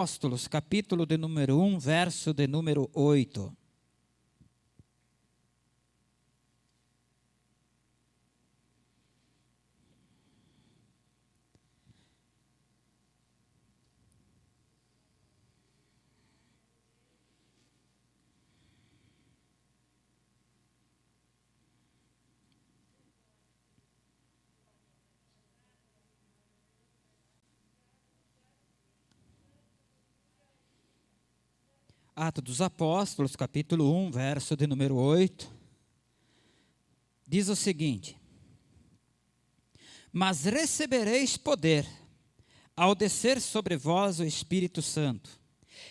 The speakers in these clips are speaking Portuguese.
Apóstolos, capítulo de número 1, verso de número 8. Atos dos Apóstolos, capítulo 1, verso de número 8, diz o seguinte: Mas recebereis poder, ao descer sobre vós o Espírito Santo,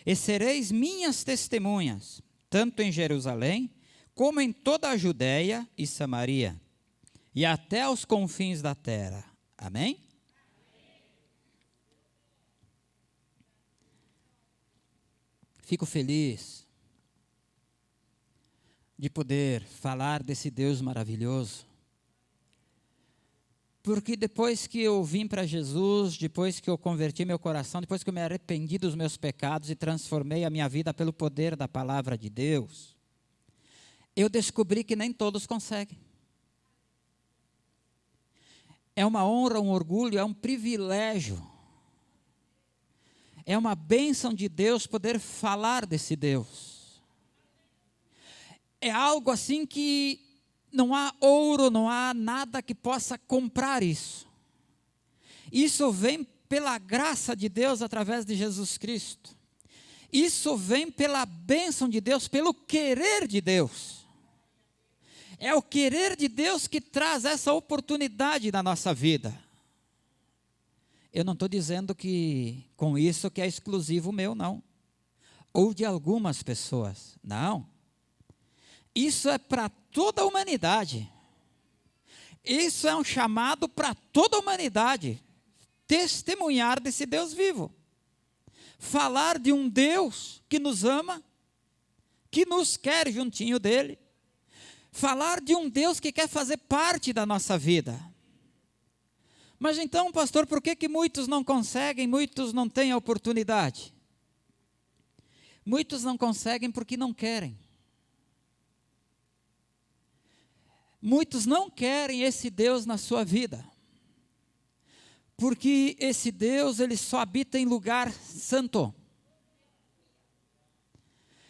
e sereis minhas testemunhas, tanto em Jerusalém, como em toda a Judéia e Samaria, e até aos confins da terra. Amém? Fico feliz de poder falar desse Deus maravilhoso, porque depois que eu vim para Jesus, depois que eu converti meu coração, depois que eu me arrependi dos meus pecados e transformei a minha vida pelo poder da palavra de Deus, eu descobri que nem todos conseguem. É uma honra, um orgulho, é um privilégio. É uma bênção de Deus poder falar desse Deus. É algo assim que não há ouro, não há nada que possa comprar isso. Isso vem pela graça de Deus através de Jesus Cristo. Isso vem pela bênção de Deus, pelo querer de Deus. É o querer de Deus que traz essa oportunidade na nossa vida. Eu não estou dizendo que com isso que é exclusivo meu, não. Ou de algumas pessoas, não. Isso é para toda a humanidade. Isso é um chamado para toda a humanidade. Testemunhar desse Deus vivo. Falar de um Deus que nos ama, que nos quer juntinho dele. Falar de um Deus que quer fazer parte da nossa vida. Mas então, pastor, por que muitos não conseguem, muitos não têm a oportunidade? Muitos não conseguem porque não querem. Muitos não querem esse Deus na sua vida. Porque esse Deus, ele só habita em lugar santo.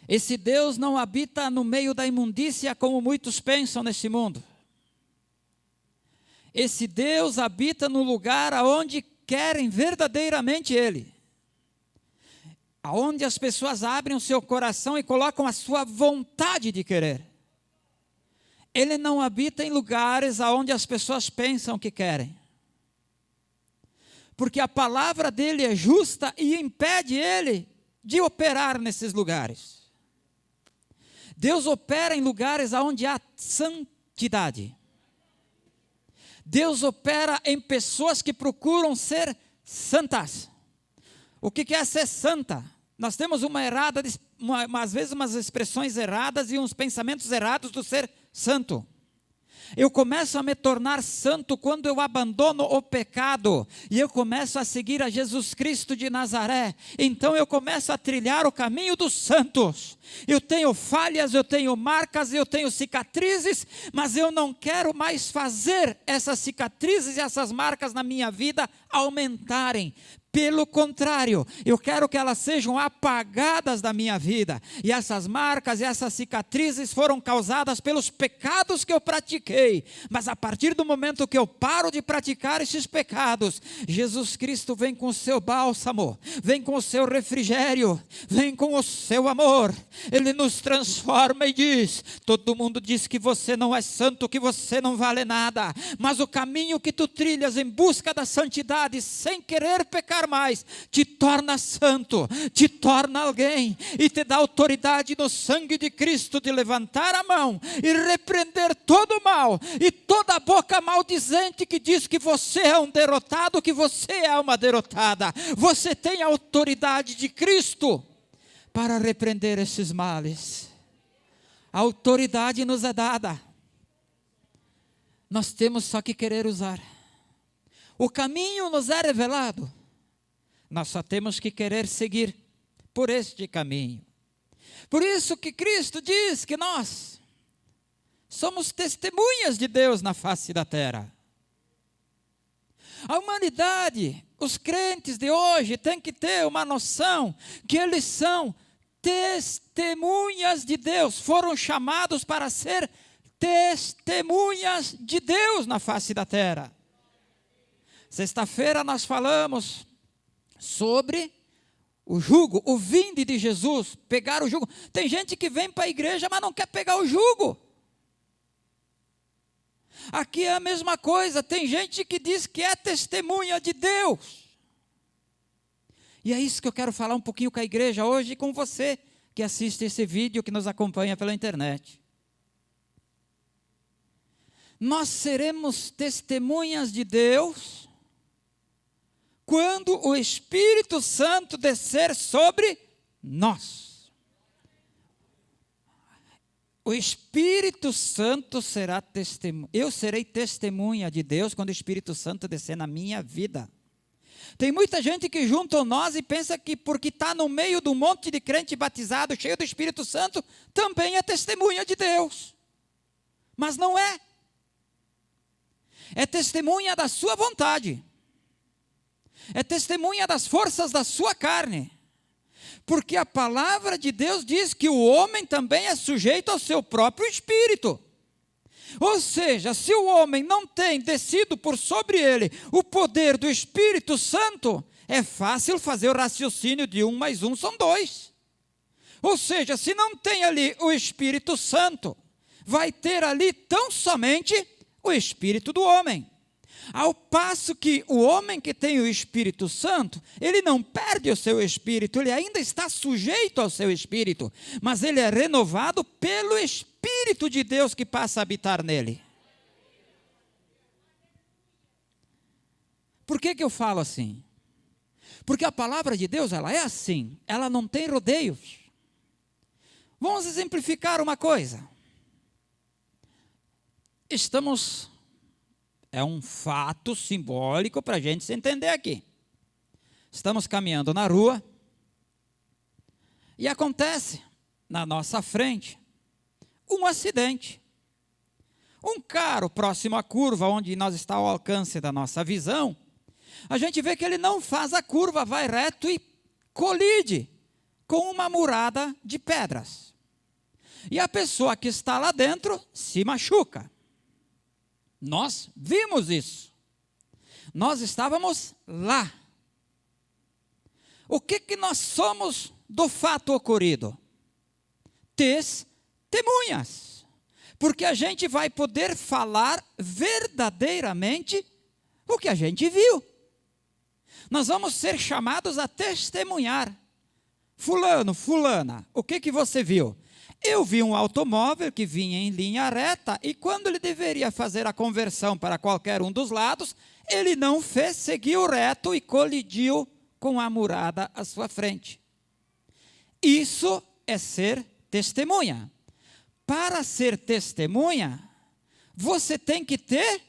Esse Deus não habita no meio da imundícia como muitos pensam nesse mundo. Esse Deus habita no lugar aonde querem verdadeiramente Ele. Aonde as pessoas abrem o seu coração e colocam a sua vontade de querer. Ele não habita em lugares aonde as pessoas pensam que querem. Porque a palavra dele é justa e impede ele de operar nesses lugares. Deus opera em lugares aonde há santidade. Deus opera em pessoas que procuram ser santas. O que é ser santa? Nós temos às vezes umas expressões erradas e uns pensamentos errados do ser santo. Eu começo a me tornar santo quando eu abandono o pecado e eu começo a seguir a Jesus Cristo de Nazaré. Então eu começo a trilhar o caminho dos santos. Eu tenho falhas, eu tenho marcas, eu tenho cicatrizes, mas eu não quero mais fazer essas cicatrizes e essas marcas na minha vida aumentarem. Pelo contrário, eu quero que elas sejam apagadas da minha vida. E essas marcas e essas cicatrizes foram causadas pelos pecados que eu pratiquei. Mas a partir do momento que eu paro de praticar esses pecados, Jesus Cristo vem com o seu bálsamo, vem com o seu refrigério, vem com o seu amor. Ele nos transforma e diz: todo mundo diz que você não é santo, que você não vale nada. Mas o caminho que tu trilhas em busca da santidade, sem querer pecar mais, te torna santo, te torna alguém e te dá autoridade no sangue de Cristo de levantar a mão e repreender todo o mal e toda a boca maldizente que diz que você é um derrotado, que você é uma derrotada. Você tem a autoridade de Cristo para repreender esses males. A autoridade nos é dada. Nós temos só que querer usar. O caminho nos é revelado. Nós só temos que querer seguir por este caminho. Por isso que Cristo diz que nós somos testemunhas de Deus na face da terra. A humanidade, os crentes de hoje têm que ter uma noção que eles são testemunhas de Deus, foram chamados para ser testemunhas de Deus na face da terra. Sexta-feira nós falamos sobre o jugo, o vinde de Jesus, pegar o jugo. Tem gente que vem para a igreja, mas não quer pegar o jugo. Aqui é a mesma coisa, tem gente que diz que é testemunha de Deus. E é isso que eu quero falar um pouquinho com a igreja hoje e com você que assiste esse vídeo, que nos acompanha pela internet. Nós seremos testemunhas de Deus quando o Espírito Santo descer sobre nós. O Espírito Santo será testemunha. Eu serei testemunha de Deus quando o Espírito Santo descer na minha vida. Tem muita gente que junta nós e pensa que porque está no meio de um monte de crente batizado, cheio do Espírito Santo, também é testemunha de Deus. Mas não é. É testemunha da sua vontade. É testemunha das forças da sua carne. Porque a palavra de Deus diz que o homem também é sujeito ao seu próprio espírito. Ou seja, se o homem não tem descido por sobre ele o poder do Espírito Santo, é fácil fazer o raciocínio de 1 mais 1 são 2. Ou seja, se não tem ali o Espírito Santo, vai ter ali tão somente o Espírito do homem. Ao passo que o homem que tem o Espírito Santo, ele não perde o seu espírito, ele ainda está sujeito ao seu espírito, mas ele é renovado pelo Espírito de Deus que passa a habitar nele. Por que eu falo assim? Porque a palavra de Deus, ela é assim, ela não tem rodeios. Vamos exemplificar uma coisa. É um fato simbólico para a gente se entender aqui. Estamos caminhando na rua e acontece na nossa frente um acidente. Um carro próximo à curva, onde nós está ao alcance da nossa visão, a gente vê que ele não faz a curva, vai reto e colide com uma murada de pedras. E a pessoa que está lá dentro se machuca. Nós vimos isso. Nós estávamos lá. O que nós somos do fato ocorrido? Testemunhas. Porque a gente vai poder falar verdadeiramente o que a gente viu. Nós vamos ser chamados a testemunhar. Fulano, fulana, o que você viu? Eu vi um automóvel que vinha em linha reta e quando ele deveria fazer a conversão para qualquer um dos lados, ele não fez, seguiu reto e colidiu com a murada à sua frente. Isso é ser testemunha. Para ser testemunha, você tem que ter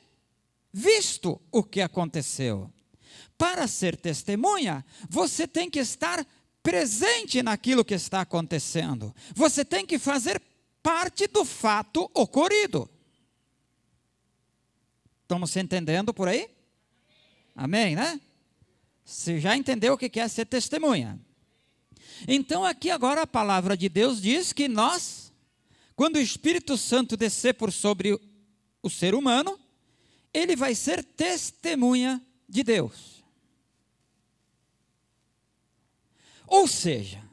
visto o que aconteceu. Para ser testemunha, você tem que estar presente naquilo que está acontecendo. Você tem que fazer parte do fato ocorrido. Estamos se entendendo por aí? Amém, né? Você já entendeu o que é ser testemunha. Então aqui agora a palavra de Deus diz que nós, quando o Espírito Santo descer por sobre o ser humano, ele vai ser testemunha de Deus. Ou seja,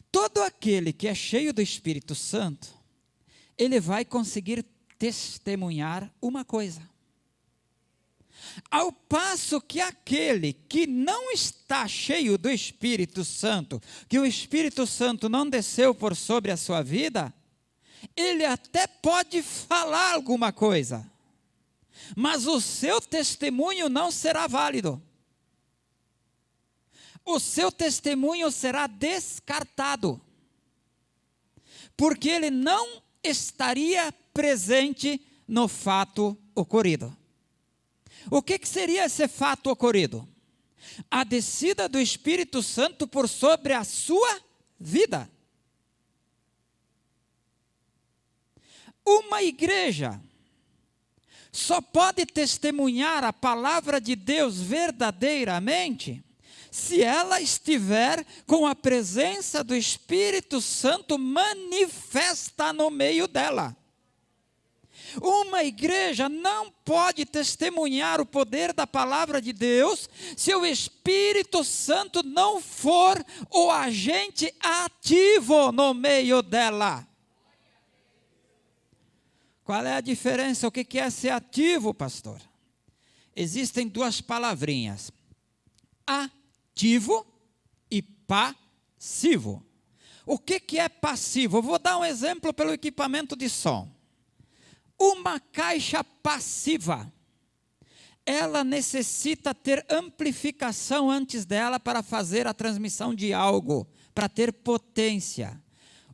todo aquele que é cheio do Espírito Santo, ele vai conseguir testemunhar uma coisa. Ao passo que aquele que não está cheio do Espírito Santo, que o Espírito Santo não desceu por sobre a sua vida, ele até pode falar alguma coisa, mas o seu testemunho não será válido. O seu testemunho será descartado, porque ele não estaria presente no fato ocorrido. O que seria esse fato ocorrido? a descida do Espírito Santo por sobre a sua vida. Uma igreja só pode testemunhar a palavra de Deus verdadeiramente se ela estiver com a presença do Espírito Santo manifesta no meio dela. Uma igreja não pode testemunhar o poder da palavra de Deus se o Espírito Santo não for o agente ativo no meio dela. Qual é a diferença? O que é ser ativo, pastor? Existem duas palavrinhas: ativo e passivo. O que é passivo? Eu vou dar um exemplo pelo equipamento de som. Uma caixa passiva, ela necessita ter amplificação antes dela para fazer a transmissão de algo, para ter potência.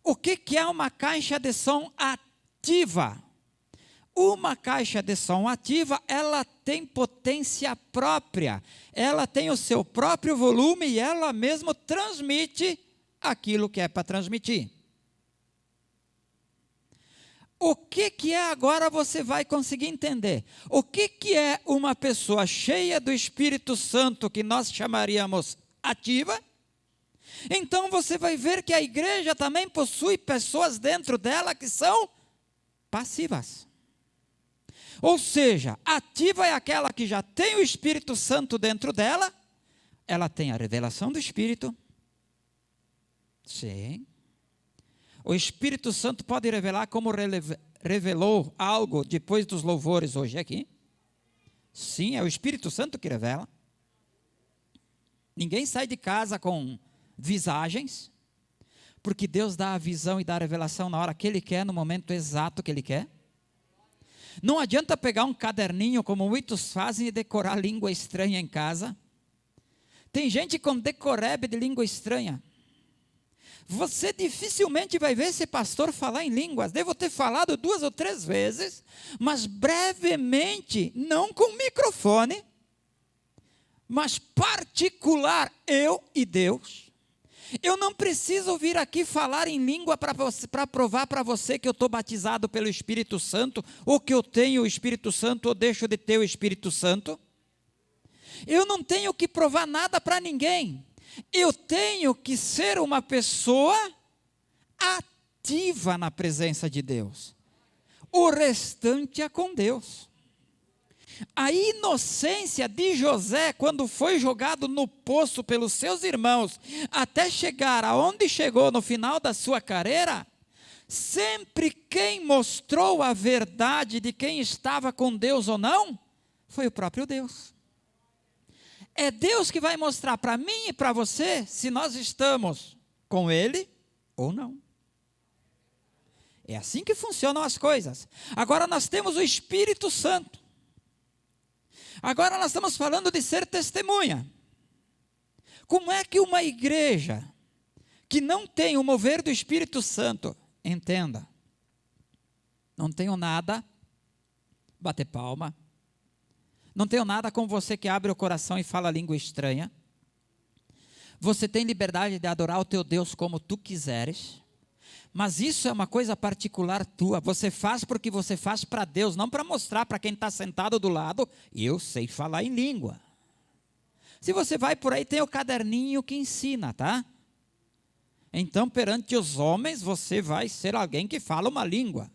O que é uma caixa de som ativa? Uma caixa de som ativa, ela tem potência própria, ela tem o seu próprio volume e ela mesma transmite aquilo que é para transmitir. O que é agora você vai conseguir entender? O que é uma pessoa cheia do Espírito Santo, que nós chamaríamos ativa? Então você vai ver que a igreja também possui pessoas dentro dela que são passivas. Ou seja, ativa é aquela que já tem o Espírito Santo dentro dela, ela tem a revelação do Espírito. Sim. O Espírito Santo pode revelar como revelou algo depois dos louvores hoje aqui. Sim, é o Espírito Santo que revela. Ninguém sai de casa com visagens, porque Deus dá a visão e dá a revelação na hora que Ele quer, no momento exato que Ele quer. Não adianta pegar um caderninho, como muitos fazem, e decorar língua estranha em casa. Tem gente com decorebe de língua estranha. Você dificilmente vai ver esse pastor falar em línguas. Devo ter falado 2 ou 3 vezes, mas brevemente, não com microfone, mas particular, eu e Deus. Eu não preciso vir aqui falar em língua para provar para você que eu estou batizado pelo Espírito Santo, ou que eu tenho o Espírito Santo, ou deixo de ter o Espírito Santo. Eu não tenho que provar nada para ninguém. Eu tenho que ser uma pessoa ativa na presença de Deus. O restante é com Deus. A inocência de José, quando foi jogado no poço pelos seus irmãos, até chegar aonde chegou no final da sua carreira, sempre quem mostrou a verdade de quem estava com Deus ou não, foi o próprio Deus. É Deus que vai mostrar para mim e para você se nós estamos com Ele ou não. É assim que funcionam as coisas. Agora nós temos o Espírito Santo. Agora nós estamos falando de ser testemunha. Como é que uma igreja que não tem o mover do Espírito Santo, entenda, não tenho nada, bater palma, não tenho nada com você que abre o coração e fala língua estranha, você tem liberdade de adorar o teu Deus como tu quiseres, mas isso é uma coisa particular tua, você faz porque você faz para Deus, não para mostrar para quem está sentado do lado, eu sei falar em língua. Se você vai por aí, tem o caderninho que ensina, tá? Então, perante os homens, você vai ser alguém que fala uma língua,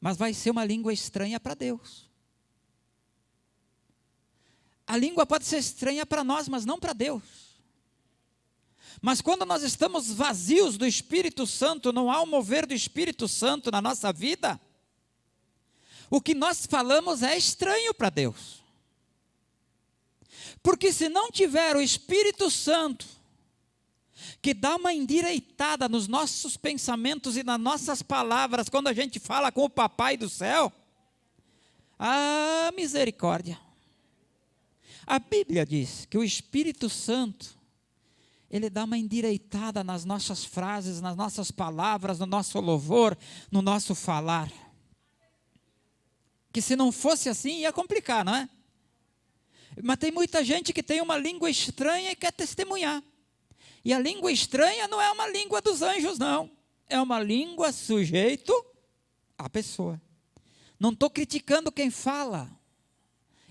mas vai ser uma língua estranha para Deus. A língua pode ser estranha para nós, mas não para Deus. Mas quando nós estamos vazios do Espírito Santo, não há o mover do Espírito Santo na nossa vida, o que nós falamos é estranho para Deus. Porque se não tiver o Espírito Santo, que dá uma endireitada nos nossos pensamentos e nas nossas palavras, quando a gente fala com o Papai do céu, misericórdia. A Bíblia diz que o Espírito Santo, ele dá uma endireitada nas nossas frases, nas nossas palavras, no nosso louvor, no nosso falar. Que se não fosse assim, ia complicar, não é? Mas tem muita gente que tem uma língua estranha e quer testemunhar. E a língua estranha não é uma língua dos anjos, não. É uma língua sujeito à pessoa. Não estou criticando quem fala.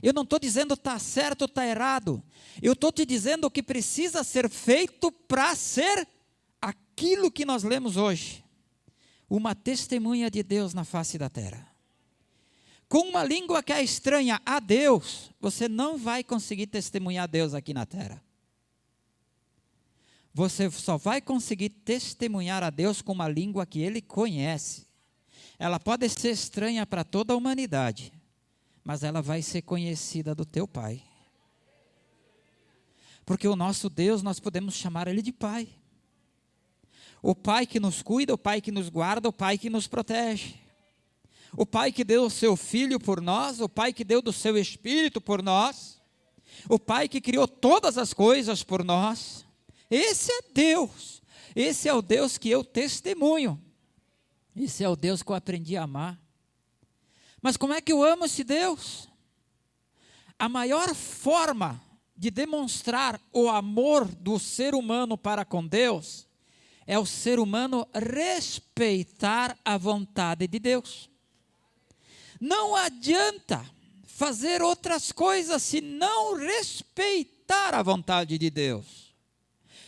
Eu não estou dizendo está certo ou está errado. Eu estou te dizendo o que precisa ser feito para ser aquilo que nós lemos hoje. Uma testemunha de Deus na face da terra. Com uma língua que é estranha a Deus, você não vai conseguir testemunhar Deus aqui na terra. Você só vai conseguir testemunhar a Deus com uma língua que Ele conhece. Ela pode ser estranha para toda a humanidade, mas ela vai ser conhecida do teu Pai. Porque o nosso Deus, nós podemos chamar Ele de Pai. O Pai que nos cuida, o Pai que nos guarda, o Pai que nos protege. O Pai que deu o seu Filho por nós, o Pai que deu do seu Espírito por nós, o Pai que criou todas as coisas por nós. Esse é Deus, esse é o Deus que eu testemunho, esse é o Deus que eu aprendi a amar. Mas como é que eu amo esse Deus? A maior forma de demonstrar o amor do ser humano para com Deus é o ser humano respeitar a vontade de Deus. Não adianta fazer outras coisas se não respeitar a vontade de Deus.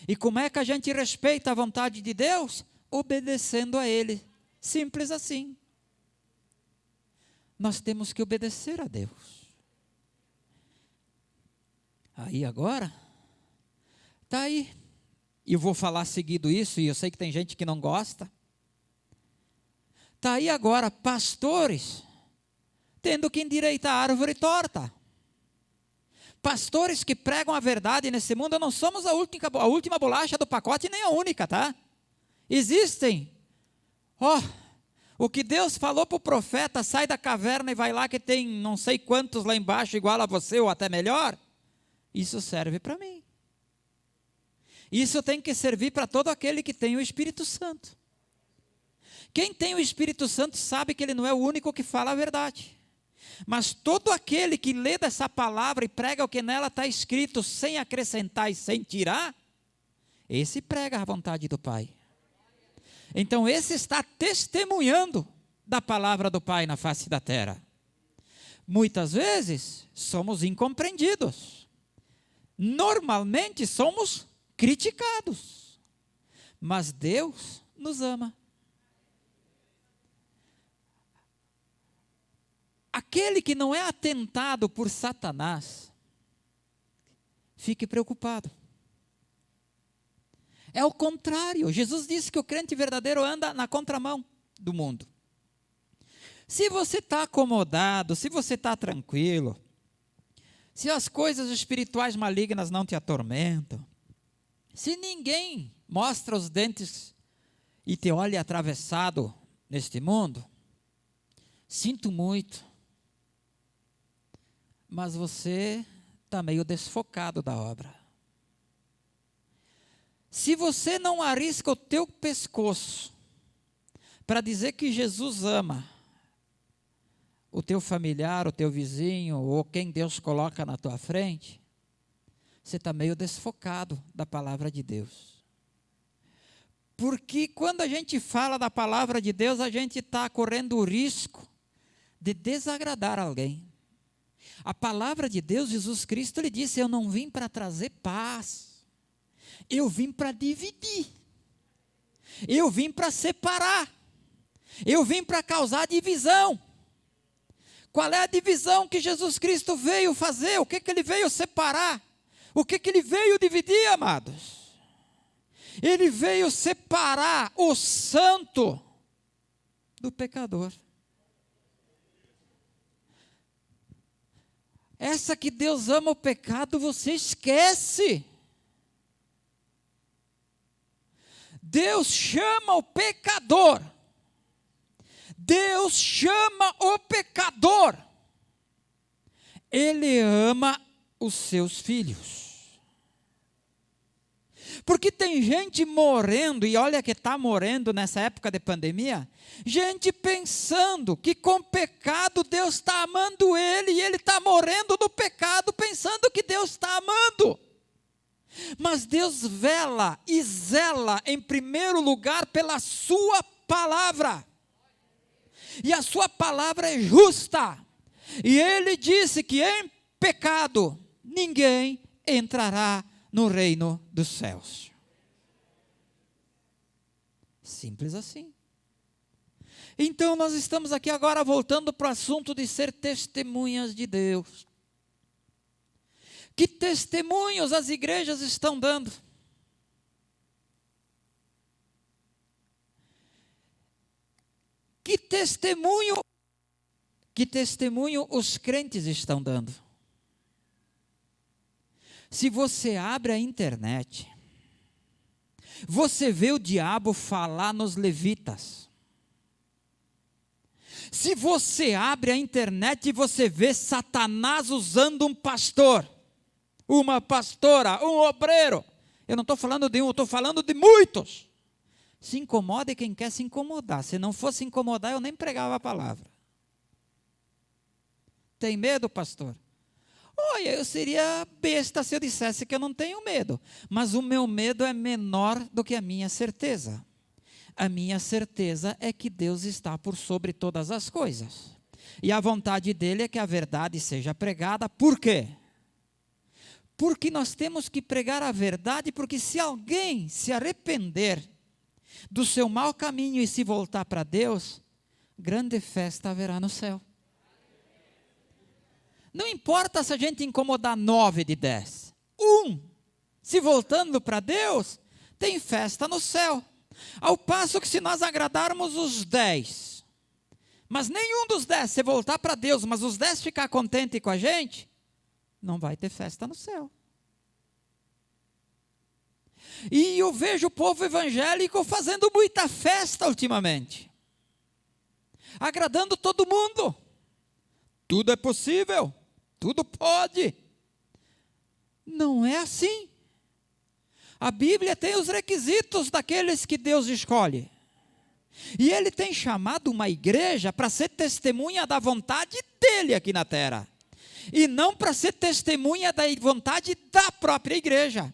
E como é que a gente respeita a vontade de Deus? Obedecendo a Ele. Simples assim. Nós temos que obedecer a Deus. Aí agora, está aí. E eu vou falar seguido isso, e eu sei que tem gente que não gosta. Está aí agora pastores tendo que endireitar a árvore torta. Pastores que pregam a verdade nesse mundo, não somos a última bolacha do pacote, nem a única, tá? Existem. O que Deus falou para o profeta, sai da caverna e vai lá que tem não sei quantos lá embaixo, igual a você ou até melhor. Isso serve para mim. Isso tem que servir para todo aquele que tem o Espírito Santo. Quem tem o Espírito Santo sabe que ele não é o único que fala a verdade. Mas todo aquele que lê dessa palavra e prega o que nela está escrito, sem acrescentar e sem tirar, esse prega a vontade do Pai. Então esse está testemunhando da palavra do Pai na face da terra. Muitas vezes somos incompreendidos. Normalmente somos criticados. Mas Deus nos ama. Aquele que não é atentado por Satanás, fique preocupado. É o contrário. Jesus disse que o crente verdadeiro anda na contramão do mundo. Se você está acomodado, se você está tranquilo, se as coisas espirituais malignas não te atormentam, se ninguém mostra os dentes e te olha atravessado neste mundo, sinto muito, mas você está meio desfocado da obra. Se você não arrisca o teu pescoço para dizer que Jesus ama o teu familiar, o teu vizinho, ou quem Deus coloca na tua frente, você está meio desfocado da palavra de Deus. Porque quando a gente fala da palavra de Deus, a gente está correndo o risco de desagradar alguém. A palavra de Deus, Jesus Cristo, Ele disse, eu não vim para trazer paz, eu vim para dividir, eu vim para separar, eu vim para causar divisão. Qual é a divisão que Jesus Cristo veio fazer? O que Ele veio separar? O que Ele veio dividir, amados? Ele veio separar o santo do pecador. Essa que Deus ama o pecado, você esquece. Deus chama o pecador. Deus chama o pecador. Ele ama os seus filhos. Porque tem gente morrendo, e olha que está morrendo nessa época de pandemia, gente pensando que com pecado Deus está amando ele, e ele está morrendo no pecado, pensando que Deus está amando. Mas Deus vela e zela em primeiro lugar pela sua palavra. E a sua palavra é justa. E ele disse que em pecado ninguém entrará no reino dos céus. Simples assim. Então nós estamos aqui agora voltando para o assunto de ser testemunhas de Deus. Que testemunhos as igrejas estão dando? Que testemunho os crentes estão dando? Se você abre a internet, você vê o diabo falar nos levitas. Se você abre a internet, você vê Satanás usando um pastor, uma pastora, um obreiro. Eu não estou falando de um, eu estou falando de muitos. Se incomode quem quer se incomodar. Se não fosse incomodar, eu nem pregava a palavra. Tem medo, pastor? Olha, eu seria besta se eu dissesse que eu não tenho medo. Mas o meu medo é menor do que a minha certeza. A minha certeza é que Deus está por sobre todas as coisas. E a vontade dele é que a verdade seja pregada. Por quê? Porque nós temos que pregar a verdade, porque se alguém se arrepender do seu mau caminho e se voltar para Deus, grande festa haverá no céu. Não importa se a gente incomodar 9 de 10. Se voltando para Deus, tem festa no céu. Ao passo que se nós agradarmos os 10, mas nenhum dos 10 se voltar para Deus, mas os 10 ficar contente com a gente, não vai ter festa no céu. E eu vejo o povo evangélico fazendo muita festa ultimamente, agradando todo mundo. Tudo é possível, tudo pode. Não é assim. A Bíblia tem os requisitos daqueles que Deus escolhe. E Ele tem chamado uma igreja para ser testemunha da vontade dEle aqui na terra. E não para ser testemunha da vontade da própria igreja.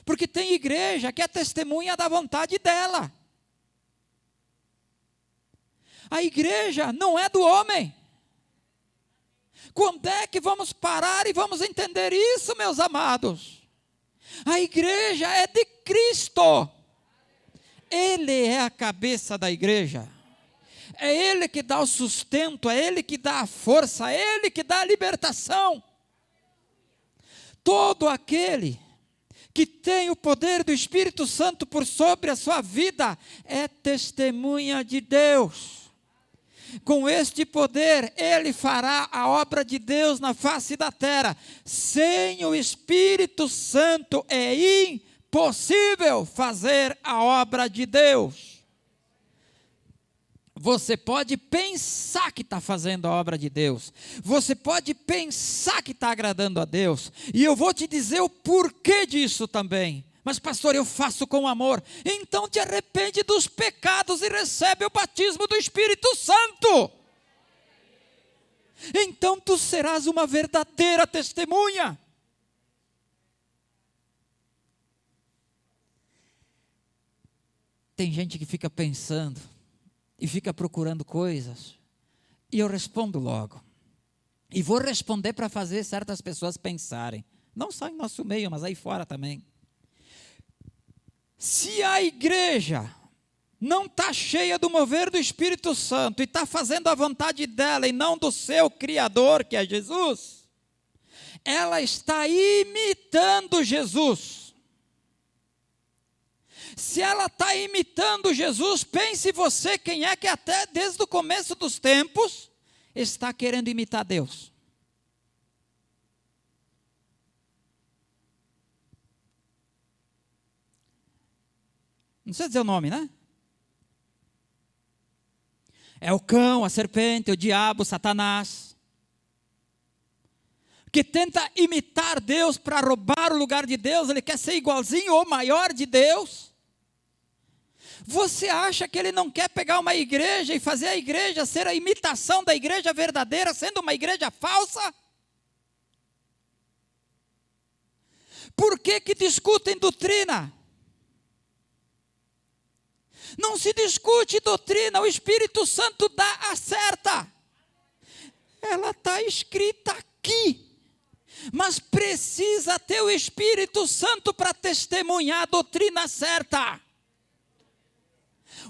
Porque tem igreja que é testemunha da vontade dela. A igreja não é do homem. Quando é que vamos parar e vamos entender isso, meus amados? A igreja é de Cristo. Ele é a cabeça da igreja. É Ele que dá o sustento, é Ele que dá a força, é Ele que dá a libertação. Todo aquele que tem o poder do Espírito Santo por sobre a sua vida é testemunha de Deus. Com este poder, ele fará a obra de Deus na face da terra. Sem o Espírito Santo é impossível fazer a obra de Deus. Você pode pensar que está fazendo a obra de Deus. Você pode pensar que está agradando a Deus. E eu vou te dizer o porquê disso também. Mas pastor, eu faço com amor. Então te arrepende dos pecados e recebe o batismo do Espírito Santo. Então tu serás uma verdadeira testemunha. Tem gente que fica pensando e fica procurando coisas. E eu respondo logo. E vou responder para fazer certas pessoas pensarem. Não só em nosso meio, mas aí fora também. Se a igreja não está cheia do mover do Espírito Santo e está fazendo a vontade dela e não do seu Criador, que é Jesus, ela está imitando Jesus. Se ela está imitando Jesus, pense você quem é que até desde o começo dos tempos está querendo imitar Deus. Não sei dizer o nome, né? É o cão, a serpente, o diabo, Satanás. que tenta imitar Deus para roubar o lugar de Deus, ele quer ser igualzinho ou maior de Deus. Você acha que ele não quer pegar uma igreja e fazer a igreja ser a imitação da igreja verdadeira, sendo uma igreja falsa? Por que discutem doutrina? Não se discute doutrina, o Espírito Santo dá a certa. Ela está escrita aqui. Mas precisa ter o Espírito Santo para testemunhar a doutrina certa.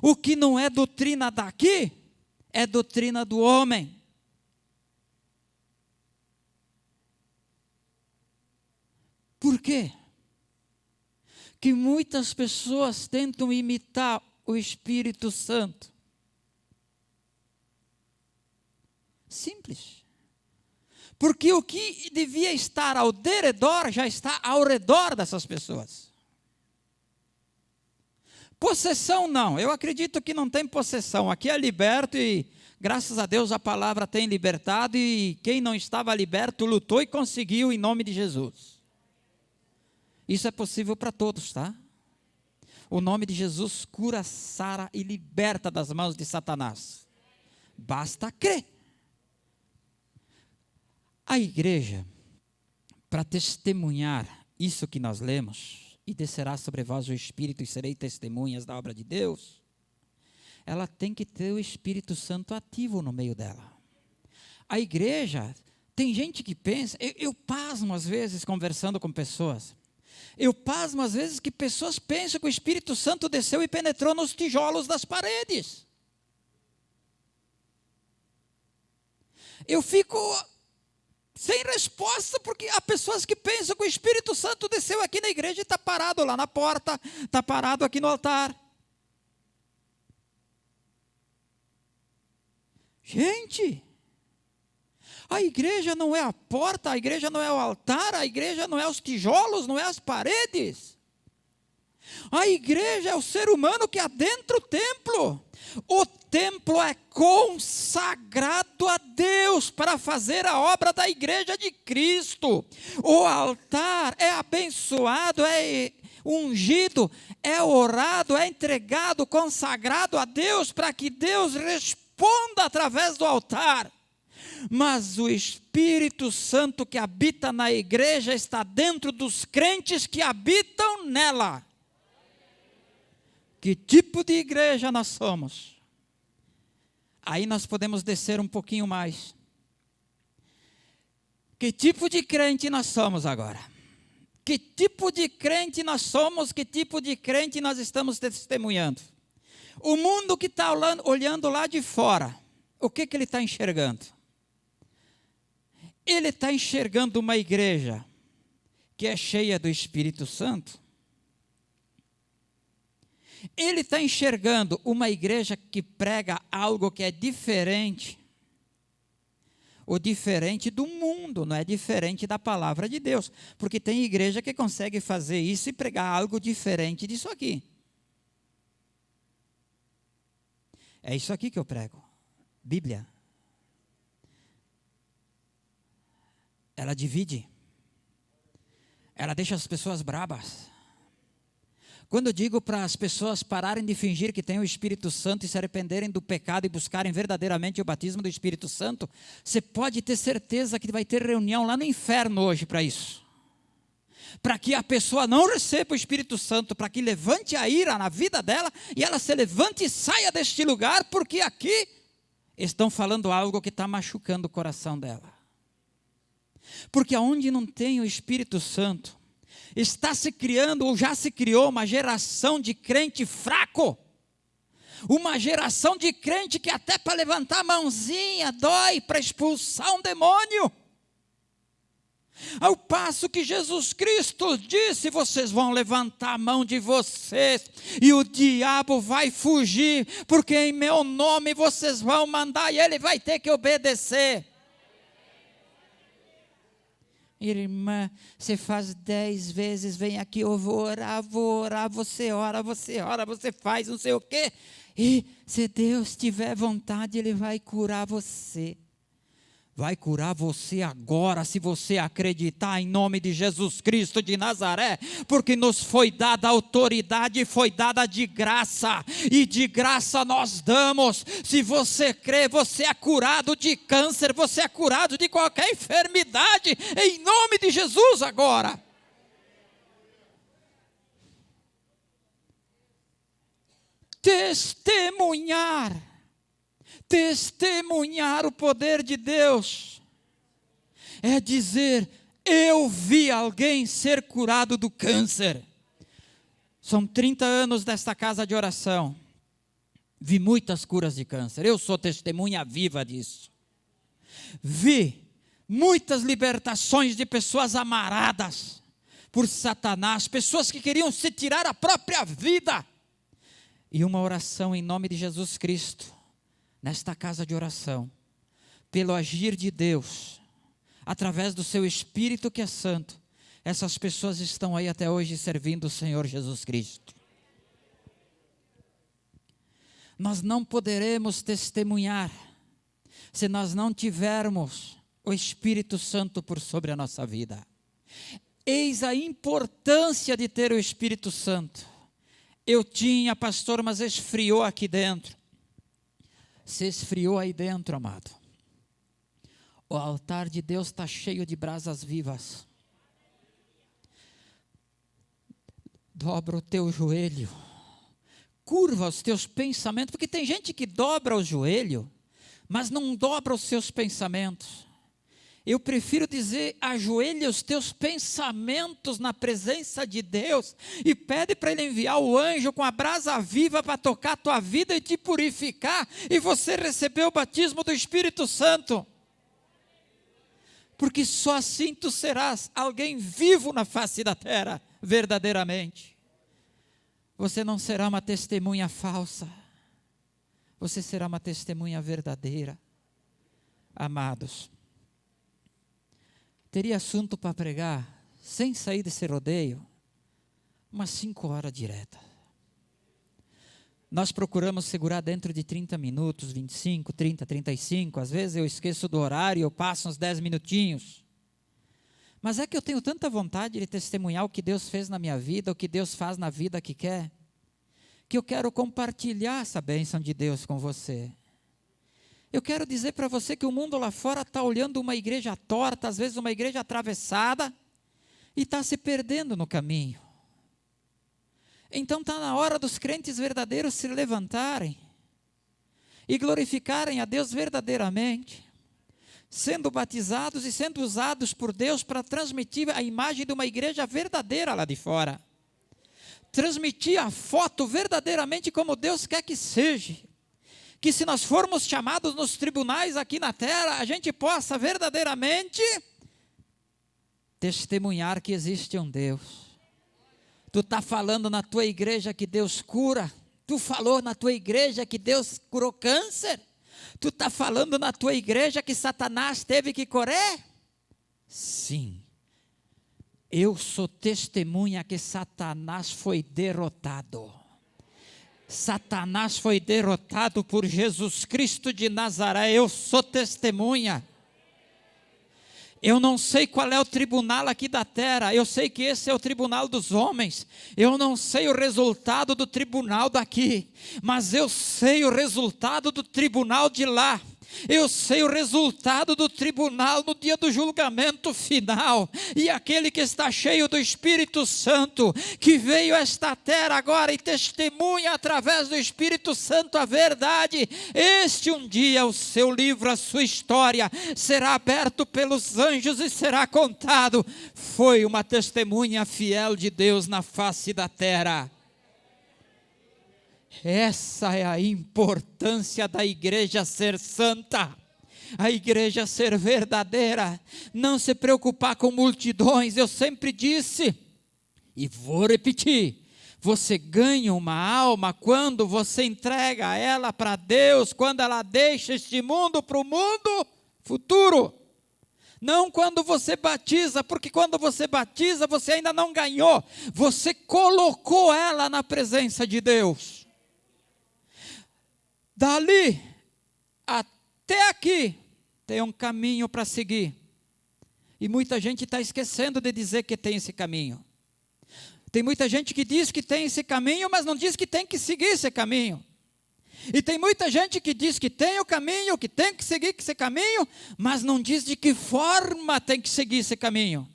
O que não é doutrina daqui, é doutrina do homem. Por quê? Que muitas pessoas tentam imitar o Espírito Santo. Simples. Porque o que devia estar ao derredor, já está ao redor dessas pessoas. Possessão não, eu acredito que não tem possessão, aqui é liberto e graças a Deus a palavra tem libertado e quem não estava liberto lutou e conseguiu em nome de Jesus. Isso é possível para todos, tá? O nome de Jesus cura, sara e liberta das mãos de Satanás. Basta crer. A igreja, para testemunhar isso que nós lemos, e descerá sobre vós o Espírito e serei testemunhas da obra de Deus, ela tem que ter o Espírito Santo ativo no meio dela. A igreja, tem gente que pensa, eu pasmo às vezes conversando com pessoas, eu pasmo às vezes que pessoas pensam que o Espírito Santo desceu e penetrou nos tijolos das paredes. Eu fico sem resposta, porque há pessoas que pensam que o Espírito Santo desceu aqui na igreja e está parado lá na porta, está parado aqui no altar. Gente, a igreja não é a porta, a igreja não é o altar, a igreja não é os tijolos, não é as paredes. A igreja é o ser humano que adentra o templo. O templo é consagrado a Deus para fazer a obra da igreja de Cristo. O altar é abençoado, é ungido, é orado, é entregado, consagrado a Deus para que Deus responda através do altar. Mas o Espírito Santo que habita na igreja está dentro dos crentes que habitam nela. Que tipo de igreja nós somos? Aí nós podemos descer um pouquinho mais. Que tipo de crente nós somos agora? Que tipo de crente nós somos? Que tipo de crente nós estamos testemunhando? O mundo que está olhando lá de fora, o que ele está enxergando? Ele está enxergando uma igreja que é cheia do Espírito Santo. Ele está enxergando uma igreja que prega algo que é diferente. O diferente do mundo, não é diferente da palavra de Deus. Porque tem igreja que consegue fazer isso e pregar algo diferente disso aqui. É isso aqui que eu prego. Bíblia. Ela divide. Ela deixa as pessoas brabas. Quando eu digo para as pessoas pararem de fingir que têm o Espírito Santo e se arrependerem do pecado e buscarem verdadeiramente o batismo do Espírito Santo, você pode ter certeza que vai ter reunião lá no inferno hoje para isso. Para que a pessoa não receba o Espírito Santo, para que levante a ira na vida dela e ela se levante e saia deste lugar, porque aqui estão falando algo que está machucando o coração dela. Porque aonde não tem o Espírito Santo, está se criando, ou já se criou, uma geração de crente fraco. Uma geração de crente que até para levantar a mãozinha dói para expulsar um demônio. Ao passo que Jesus Cristo disse, vocês vão levantar a mão de vocês e o diabo vai fugir, porque em meu nome vocês vão mandar e ele vai ter que obedecer. Irmã, você faz 10 vezes, vem aqui, eu vou orar, você ora, você faz não sei o quê. E se Deus tiver vontade, Ele vai curar você. vai curar você agora, se você acreditar em nome de Jesus Cristo de Nazaré, porque nos foi dada autoridade, foi dada de graça, e de graça nós damos. Se você crê, você é curado de câncer, você é curado de qualquer enfermidade, em nome de Jesus agora. Testemunhar o poder de Deus é dizer: eu vi alguém ser curado do câncer. São 30 anos desta casa de oração, vi muitas curas de câncer, eu sou testemunha viva disso. Vi muitas libertações de pessoas amaradas por Satanás, pessoas que queriam se tirar a própria vida. E uma oração em nome de Jesus Cristo, nesta casa de oração, pelo agir de Deus, através do seu Espírito que é santo, essas pessoas estão aí até hoje servindo o Senhor Jesus Cristo. Nós não poderemos testemunhar se nós não tivermos o Espírito Santo por sobre a nossa vida. Eis a importância de ter o Espírito Santo. Eu tinha, pastor, mas esfriou aqui dentro. Se esfriou aí dentro, amado. O altar de Deus está cheio de brasas vivas. Dobra o teu joelho. Curva os teus pensamentos, porque tem gente que dobra o joelho, mas não dobra os seus pensamentos. Eu prefiro dizer: ajoelha os teus pensamentos na presença de Deus e pede para Ele enviar o anjo com a brasa viva para tocar a tua vida e te purificar, e você receber o batismo do Espírito Santo. Porque só assim tu serás alguém vivo na face da terra, verdadeiramente. Você não será uma testemunha falsa, você será uma testemunha verdadeira. Amados, teria assunto para pregar, sem sair desse rodeio, umas 5 horas direta. Nós procuramos segurar dentro de 30 minutos, 25, 30, 35, às vezes eu esqueço do horário, eu passo uns 10 minutinhos. Mas é que eu tenho tanta vontade de testemunhar o que Deus fez na minha vida, o que Deus faz na vida que quer, que eu quero compartilhar essa bênção de Deus com você. Eu quero dizer para você que o mundo lá fora está olhando uma igreja torta, às vezes uma igreja atravessada, e está se perdendo no caminho. Então está na hora dos crentes verdadeiros se levantarem e glorificarem a Deus verdadeiramente, sendo batizados e sendo usados por Deus para transmitir a imagem de uma igreja verdadeira lá de fora. Transmitir a foto verdadeiramente como Deus quer que seja. Que se nós formos chamados nos tribunais aqui na terra, a gente possa verdadeiramente testemunhar que existe um Deus. Tu está falando na tua igreja que Deus cura? Tu falou na tua igreja que Deus curou câncer? Tu está falando na tua igreja que Satanás teve que correr? Sim. Eu sou testemunha que Satanás foi derrotado. Satanás foi derrotado por Jesus Cristo de Nazaré. Eu sou testemunha. Eu não sei qual é o tribunal aqui da terra, eu sei que esse é o tribunal dos homens. Eu não sei o resultado do tribunal daqui, mas eu sei o resultado do tribunal de lá. Eu sei o resultado do tribunal no dia do julgamento final. E aquele que está cheio do Espírito Santo, que veio a esta terra agora e testemunha através do Espírito Santo a verdade, este um dia o seu livro, a sua história será aberto pelos anjos e será contado. Foi uma testemunha fiel de Deus na face da terra. Essa é a importância da igreja ser santa, a igreja ser verdadeira, não se preocupar com multidões. Eu sempre disse, e vou repetir, você ganha uma alma quando você entrega ela para Deus, quando ela deixa este mundo para o mundo futuro. Não quando você batiza, porque quando você batiza você ainda não ganhou, você colocou ela na presença de Deus. Dali até aqui, tem um caminho para seguir. E muita gente está esquecendo de dizer que tem esse caminho. Tem muita gente que diz que tem esse caminho, mas não diz que tem que seguir esse caminho. E tem muita gente que diz que tem o caminho, que tem que seguir esse caminho, mas não diz de que forma tem que seguir esse caminho.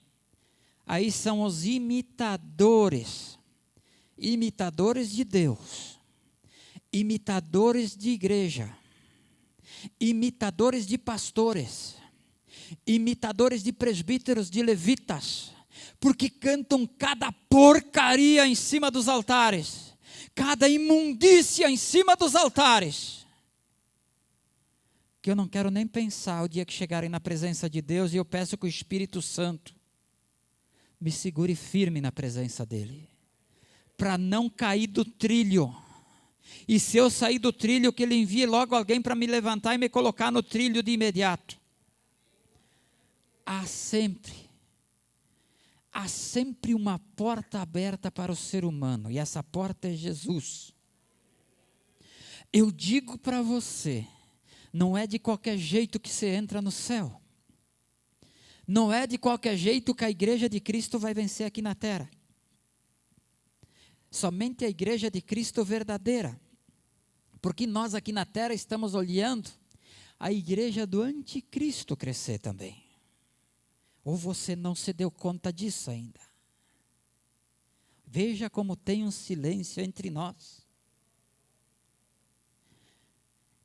Aí são os imitadores. Imitadores de Deus. Imitadores de igreja. Imitadores de pastores. Imitadores de presbíteros, de levitas. Porque cantam cada porcaria em cima dos altares. Cada imundícia em cima dos altares. Que eu não quero nem pensar o dia que chegarem na presença de Deus, e eu peço que o Espírito Santo me segure firme na presença dEle, para não cair do trilho. E se eu sair do trilho, que Ele envie logo alguém para me levantar e me colocar no trilho de imediato. Há sempre uma porta aberta para o ser humano, e essa porta é Jesus. Eu digo para você, não é de qualquer jeito que você entra no céu. Não é de qualquer jeito que a igreja de Cristo vai vencer aqui na terra. Somente a igreja de Cristo verdadeira. Porque nós aqui na terra estamos olhando a igreja do anticristo crescer também. Ou você não se deu conta disso ainda? Veja como tem um silêncio entre nós.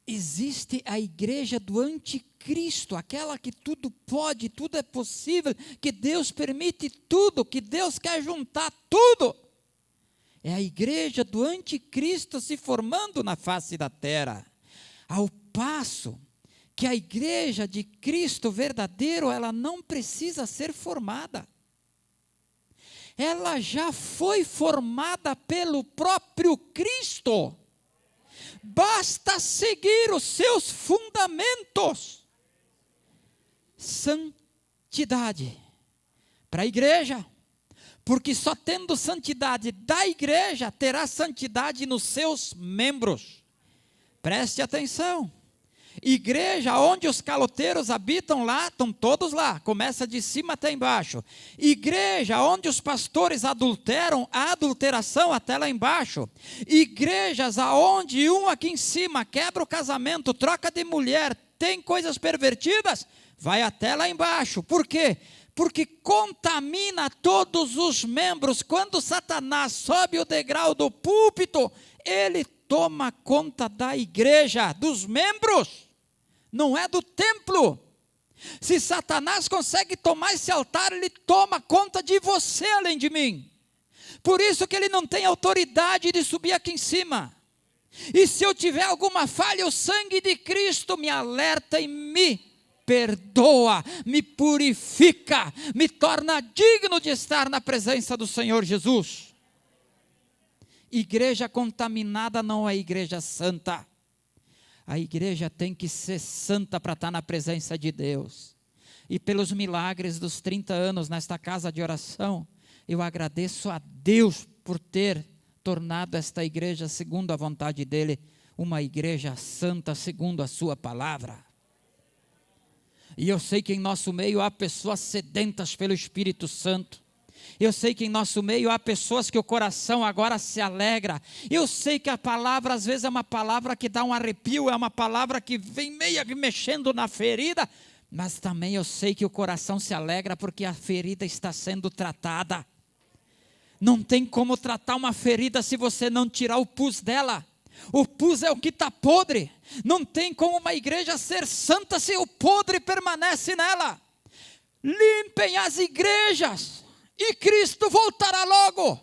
Existe a igreja do anticristo, aquela que tudo pode, tudo é possível, que Deus permite tudo, que Deus quer juntar tudo. É a igreja do anticristo se formando na face da terra. Ao passo que a igreja de Cristo verdadeiro, ela não precisa ser formada. Ela já foi formada pelo próprio Cristo. Basta seguir os seus fundamentos. Santidade para a igreja, porque só tendo santidade da igreja, terá santidade nos seus membros. Preste atenção. Igreja onde os caloteiros habitam lá, estão todos lá, começa de cima até embaixo. Igreja onde os pastores adulteram, a adulteração até lá embaixo. Igrejas aonde um aqui em cima quebra o casamento, troca de mulher, tem coisas pervertidas, vai até lá embaixo. Por quê? Porque contamina todos os membros. Quando Satanás sobe o degrau do púlpito, ele toma conta da igreja, dos membros. Não é do templo. Se Satanás consegue tomar esse altar, ele toma conta de você além de mim. Por isso que ele não tem autoridade de subir aqui em cima. E se eu tiver alguma falha, o sangue de Cristo me alerta e me perdoa, me purifica, me torna digno de estar na presença do Senhor Jesus. Igreja contaminada não é igreja santa. A igreja tem que ser santa para estar na presença de Deus. E pelos milagres dos 30 anos nesta casa de oração, eu agradeço a Deus por ter tornado esta igreja, segundo a vontade dEle, uma igreja santa, segundo a sua palavra. E eu sei que em nosso meio há pessoas sedentas pelo Espírito Santo. Eu sei que em nosso meio há pessoas que o coração agora se alegra. Eu sei que a palavra às vezes é uma palavra que dá um arrepio, é uma palavra que vem meio mexendo na ferida, mas também eu sei que o coração se alegra porque a ferida está sendo tratada. Não tem como tratar uma ferida se você não tirar o pus dela. O pus é o que está podre. Não tem como uma igreja ser santa se o podre permanece nela. Limpem as igrejas e Cristo voltará logo.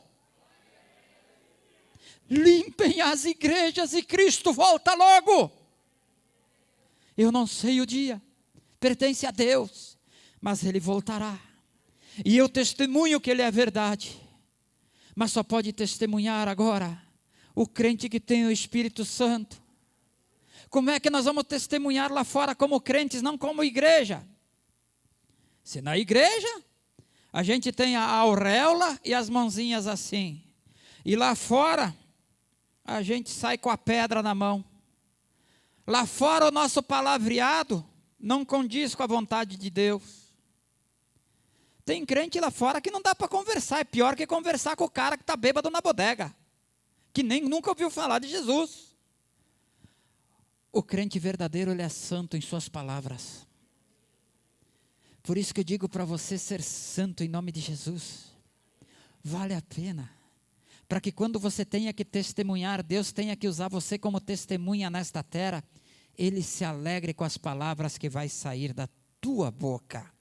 Limpem as igrejas e Cristo volta logo. Eu não sei o dia, pertence a Deus, mas Ele voltará. E eu testemunho que Ele é verdade, mas só pode testemunhar agora o crente que tem o Espírito Santo. Como é que nós vamos testemunhar lá fora como crentes, não como igreja? Se na igreja a gente tem a auréola e as mãozinhas assim, e lá fora a gente sai com a pedra na mão. Lá fora o nosso palavreado não condiz com a vontade de Deus. Tem crente lá fora que não dá para conversar, é pior que conversar com o cara que está bêbado na bodega, que nem nunca ouviu falar de Jesus. O crente verdadeiro, ele é santo em suas palavras. Por isso que eu digo para você ser santo em nome de Jesus. Vale a pena. Para que quando você tenha que testemunhar, Deus tenha que usar você como testemunha nesta terra, Ele se alegre com as palavras que vai sair da tua boca.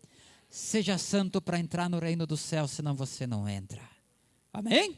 Seja santo para entrar no reino do céu, senão você não entra. Amém?